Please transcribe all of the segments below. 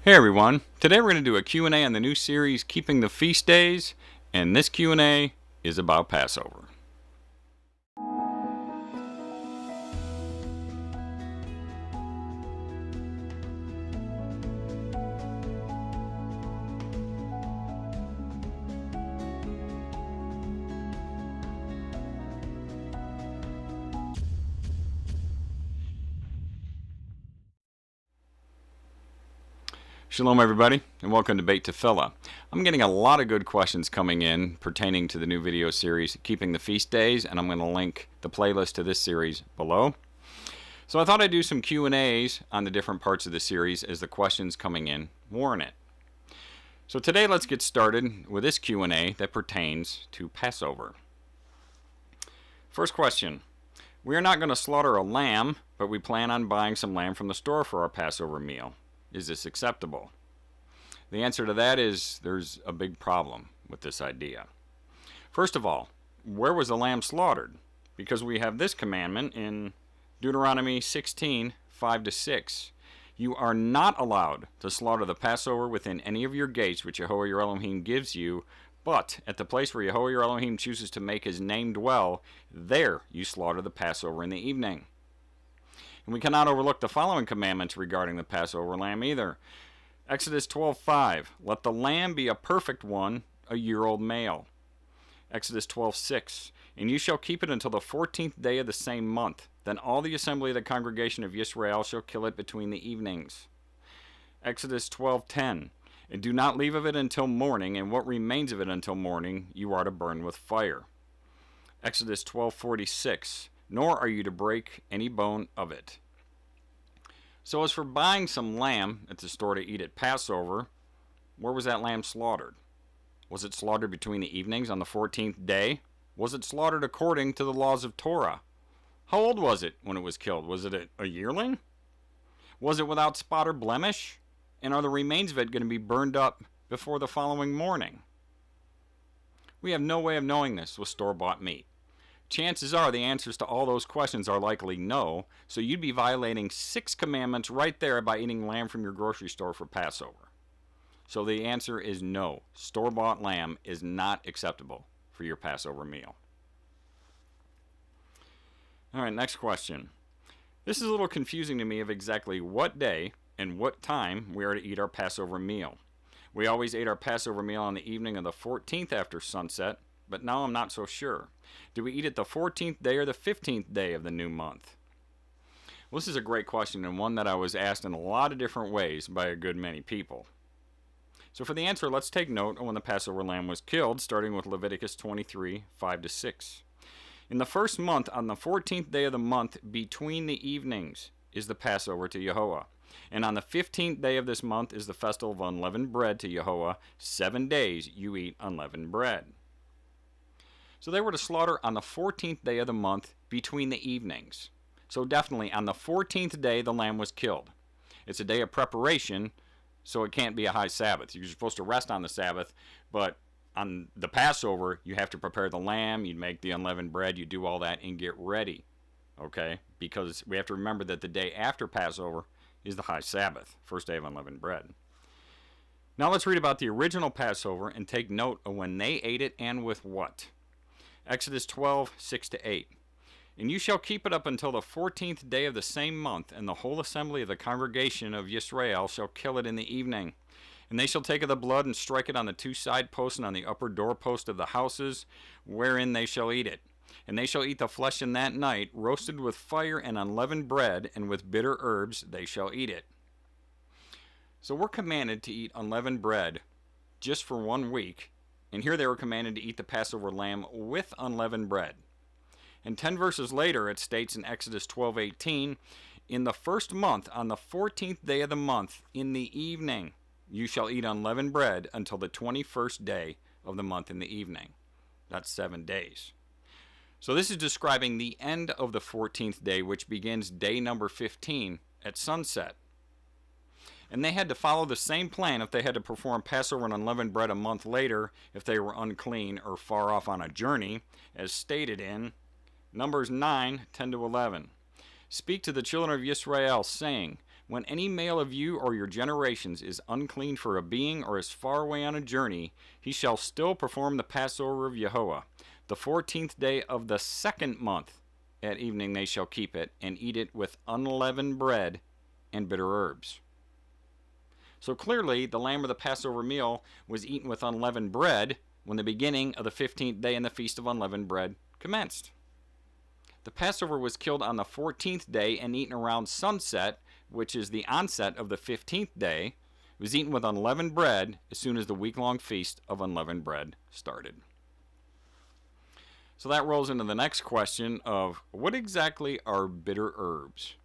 Hey everyone, today we're going to do a Q&A on the new series Keeping the Feast Days, and this Q&A is about Passover. Shalom everybody, and welcome to Beit Tefillah. I'm getting a lot of good questions coming in pertaining to the new video series Keeping the Feast Days, and I'm going to link the playlist to this series below. So I thought I'd do some Q&As on the different parts of the series as the questions coming in warrant it. So today let's get started with this Q&A that pertains to Passover. First question. We are not going to slaughter a lamb, but we plan on buying some lamb from the store for our Passover meal. Is this acceptable? The answer to that is there's a big problem with this idea. First of all, where was the lamb slaughtered? Because we have this commandment in Deuteronomy 16, 5-6. You are not allowed to slaughter the Passover within any of your gates which Yehovah your Elohim gives you, but at the place where Yehovah your Elohim chooses to make his name dwell, there you slaughter the Passover in the evening. And we cannot overlook the following commandments regarding the Passover lamb either. Exodus 12:5, let the lamb be a perfect one, a year-old male. Exodus 12:6, and you shall keep it until the 14th day of the same month. Then all the assembly of the congregation of Israel shall kill it between the evenings. Exodus 12:10, and do not leave of it until morning, and what remains of it until morning you are to burn with fire. Exodus 12:46, nor are you to break any bone of it. So as for buying some lamb at the store to eat at Passover, where was that lamb slaughtered? Was it slaughtered between the evenings on the 14th day? Was it slaughtered according to the laws of Torah? How old was it when it was killed? Was it a yearling? Was it without spot or blemish? And are the remains of it going to be burned up before the following morning? We have no way of knowing this with store-bought meat. Chances are the answers to all those questions are likely no, so you'd be violating 6 commandments right there by eating lamb from your grocery store for Passover. So the answer is no. Store-bought lamb is not acceptable for your Passover meal. All right, next question. This is a little confusing to me of exactly what day and what time we are to eat our Passover meal. We always ate our Passover meal on the evening of the 14th after sunset, but now I'm not so sure. Do we eat it the 14th day or the 15th day of the new month? Well, this is a great question and one that I was asked in a lot of different ways by a good many people. So for the answer, let's take note of when the Passover lamb was killed, starting with Leviticus 23, 5-6. In the first month, on the 14th day of the month, between the evenings, is the Passover to Yehovah. And on the 15th day of this month is the festival of unleavened bread to Yehovah. 7 days you eat unleavened bread. So they were to slaughter on the 14th day of the month between the evenings. So definitely on the 14th day the lamb was killed. It's a day of preparation, so it can't be a high Sabbath. You're supposed to rest on the Sabbath, but on the Passover you have to prepare the lamb, you make the unleavened bread, you do all that and get ready. Okay? Because we have to remember that the day after Passover is the high Sabbath, first day of unleavened bread. Now let's read about the original Passover and take note of when they ate it and with what. Exodus 12, 6-8. And you shall keep it up until the 14th day of the same month, and the whole assembly of the congregation of Israel shall kill it in the evening. And they shall take of the blood and strike it on the 2 side posts and on the upper doorpost of the houses, wherein they shall eat it. And they shall eat the flesh in that night, roasted with fire and unleavened bread, and with bitter herbs they shall eat it. So we're commanded to eat unleavened bread just for 1 week, and here they were commanded to eat the Passover lamb with unleavened bread. And 10 verses later it states in Exodus 12:18, in the first month, on the 14th day of the month, in the evening, you shall eat unleavened bread until the 21st day of the month in the evening. That's 7 days. So this is describing the end of the 14th day, which begins day number 15 at sunset. And they had to follow the same plan if they had to perform Passover and unleavened bread a month later if they were unclean or far off on a journey, as stated in Numbers 9, 10-11. Speak to the children of Israel, saying, When any male of you or your generations is unclean for a being or is far away on a journey, he shall still perform the Passover of Yehovah. The 14th day of the second month at evening they shall keep it, and eat it with unleavened bread and bitter herbs. So clearly, the lamb of the Passover meal was eaten with unleavened bread when the beginning of the 15th day in the Feast of Unleavened Bread commenced. The Passover was killed on the 14th day and eaten around sunset, which is the onset of the 15th day. It was eaten with unleavened bread as soon as the week-long Feast of Unleavened Bread started. So that rolls into the next question of what exactly are bitter herbs?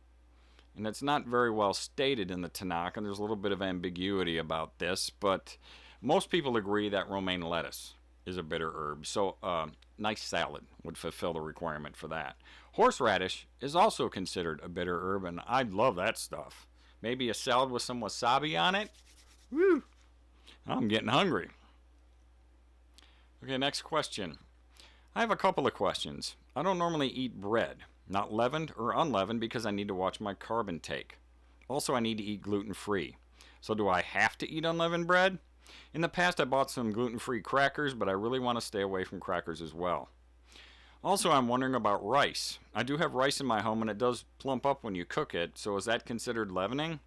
And it's not very well stated in the Tanakh, and there's a little bit of ambiguity about this, but most people agree that romaine lettuce is a bitter herb. So nice salad would fulfill the requirement for that. Horseradish is also considered a bitter herb, and I love that stuff. Maybe a salad with some wasabi on it. Woo! I'm getting hungry. Okay, next question. I have a couple of questions. I don't normally eat bread, not leavened or unleavened, because I need to watch my carb intake. Also, I need to eat gluten-free. So do I have to eat unleavened bread? In the past, I bought some gluten-free crackers, but I really want to stay away from crackers as well. Also, I'm wondering about rice. I do have rice in my home, and it does plump up when you cook it, so is that considered leavening?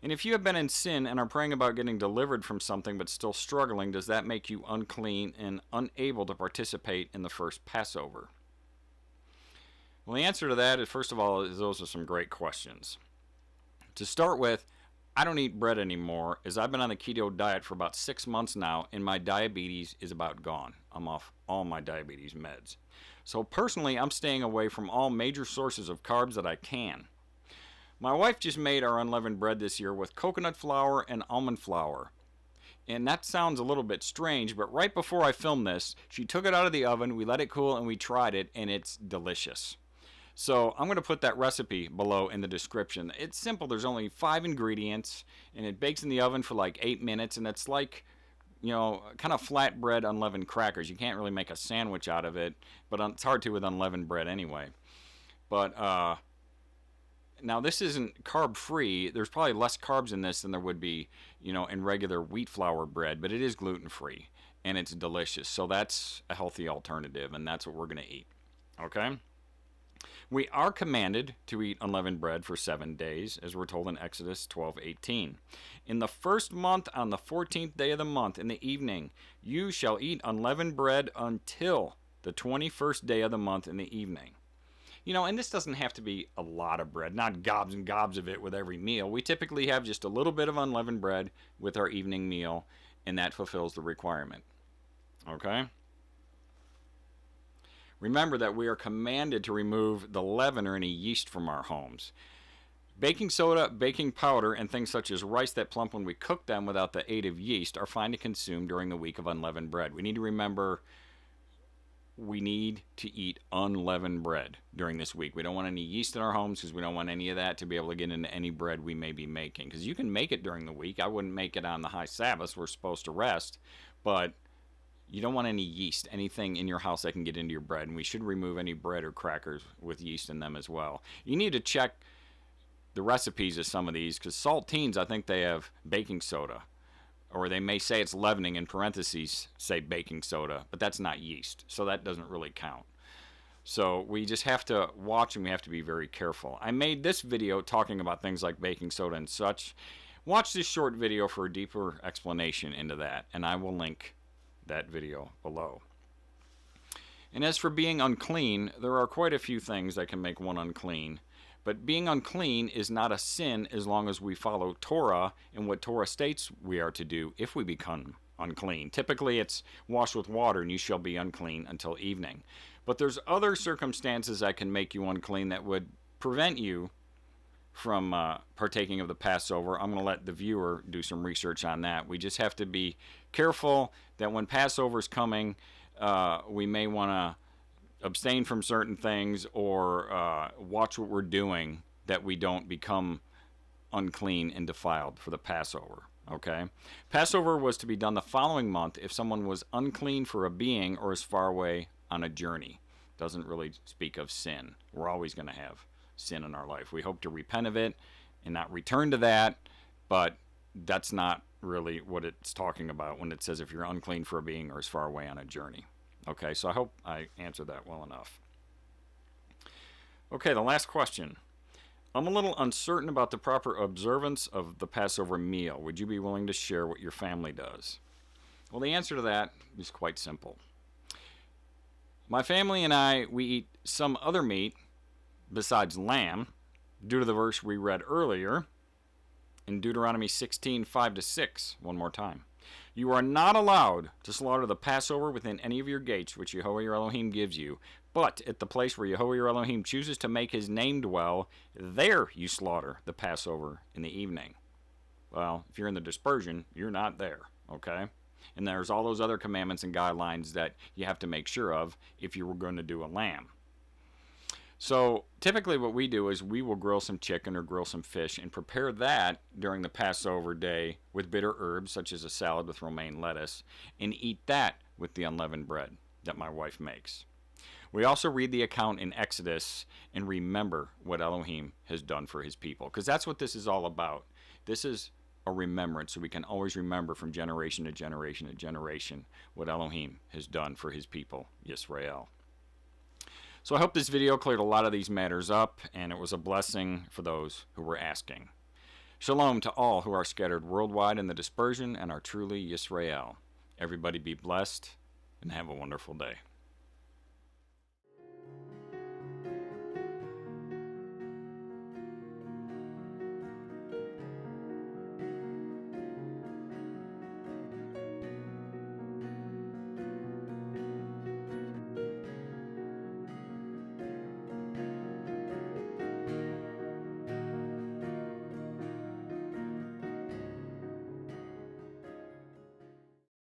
And if you have been in sin and are praying about getting delivered from something but still struggling, does that make you unclean and unable to participate in the first Passover? Well, the answer to that is, first of all, those are some great questions. To start with, I don't eat bread anymore, as I've been on the keto diet for about 6 months now, and my diabetes is about gone. I'm off all my diabetes meds. So personally, I'm staying away from all major sources of carbs that I can. My wife just made our unleavened bread this year with coconut flour and almond flour. And that sounds a little bit strange, but right before I filmed this, she took it out of the oven, we let it cool, and we tried it, and it's delicious. So I'm going to put that recipe below in the description. It's simple. There's only 5 ingredients, and it bakes in the oven for like 8 minutes, and it's like, you know, kind of flatbread unleavened crackers. You can't really make a sandwich out of it, but it's hard to with unleavened bread anyway. But now this isn't carb-free. There's probably less carbs in this than there would be, you know, in regular wheat flour bread, but it is gluten-free, and it's delicious. So that's a healthy alternative, and that's what we're going to eat. Okay? We are commanded to eat unleavened bread for 7 days, as we're told in Exodus 12:18. In the first month, on the 14th day of the month, in the evening, you shall eat unleavened bread until the 21st day of the month in the evening. You know, and this doesn't have to be a lot of bread, not gobs and gobs of it with every meal. We typically have just a little bit of unleavened bread with our evening meal, and that fulfills the requirement. Okay? Remember that we are commanded to remove the leaven or any yeast from our homes. Baking soda, baking powder, and things such as rice that plump when we cook them without the aid of yeast are fine to consume during the week of unleavened bread. We need to remember we need to eat unleavened bread during this week. We don't want any yeast in our homes because we don't want any of that to be able to get into any bread we may be making. Because you can make it during the week. I wouldn't make it on the high Sabbath. We're supposed to rest. But you don't want any yeast, anything in your house that can get into your bread. And we should remove any bread or crackers with yeast in them as well. You need to check the recipes of some of these, because saltines, I think they have baking soda. Or they may say it's leavening, in parentheses say baking soda, but that's not yeast. So that doesn't really count. So we just have to watch, and we have to be very careful. I made this video talking about things like baking soda and such. Watch this short video for a deeper explanation into that, and I will link that video below. And as for being unclean, there are quite a few things that can make one unclean. But being unclean is not a sin as long as we follow Torah and what Torah states we are to do if we become unclean. Typically it's wash with water and you shall be unclean until evening. But there's other circumstances that can make you unclean that would prevent you from partaking of the Passover. I'm going to let the viewer do some research on that. We just have to be careful that when Passover is coming, we may want to abstain from certain things or watch what we're doing that we don't become unclean and defiled for the Passover. Okay? Passover was to be done the following month if someone was unclean for a being or is far away on a journey. Doesn't really speak of sin. We're always going to have sin in our life. We hope to repent of it and not return to that, but that's not really what it's talking about when it says if you're unclean for being or is far away on a journey. Okay, so I hope I answered that well enough. Okay, the last question. I'm a little uncertain about the proper observance of the Passover meal. Would you be willing to share what your family does? Well, the answer to that is quite simple. My family and I, we eat some other meat besides lamb due to the verse we read earlier in Deuteronomy 16, 5-6. One more time. You are not allowed to slaughter the Passover within any of your gates, which Jehovah your Elohim gives you, but at the place where Jehovah your Elohim chooses to make his name dwell, there you slaughter the Passover in the evening. Well, if you're in the dispersion, you're not there, okay? And there's all those other commandments and guidelines that you have to make sure of if you were going to do a lamb. So typically what we do is we will grill some chicken or grill some fish and prepare that during the Passover day with bitter herbs such as a salad with romaine lettuce and eat that with the unleavened bread that my wife makes. We also read the account in Exodus and remember what Elohim has done for his people, because that's what this is all about. This is a remembrance, so we can always remember from generation to generation to generation what Elohim has done for his people, Yisrael. So I hope this video cleared a lot of these matters up, and it was a blessing for those who were asking. Shalom to all who are scattered worldwide in the dispersion and are truly Yisrael. Everybody be blessed and have a wonderful day.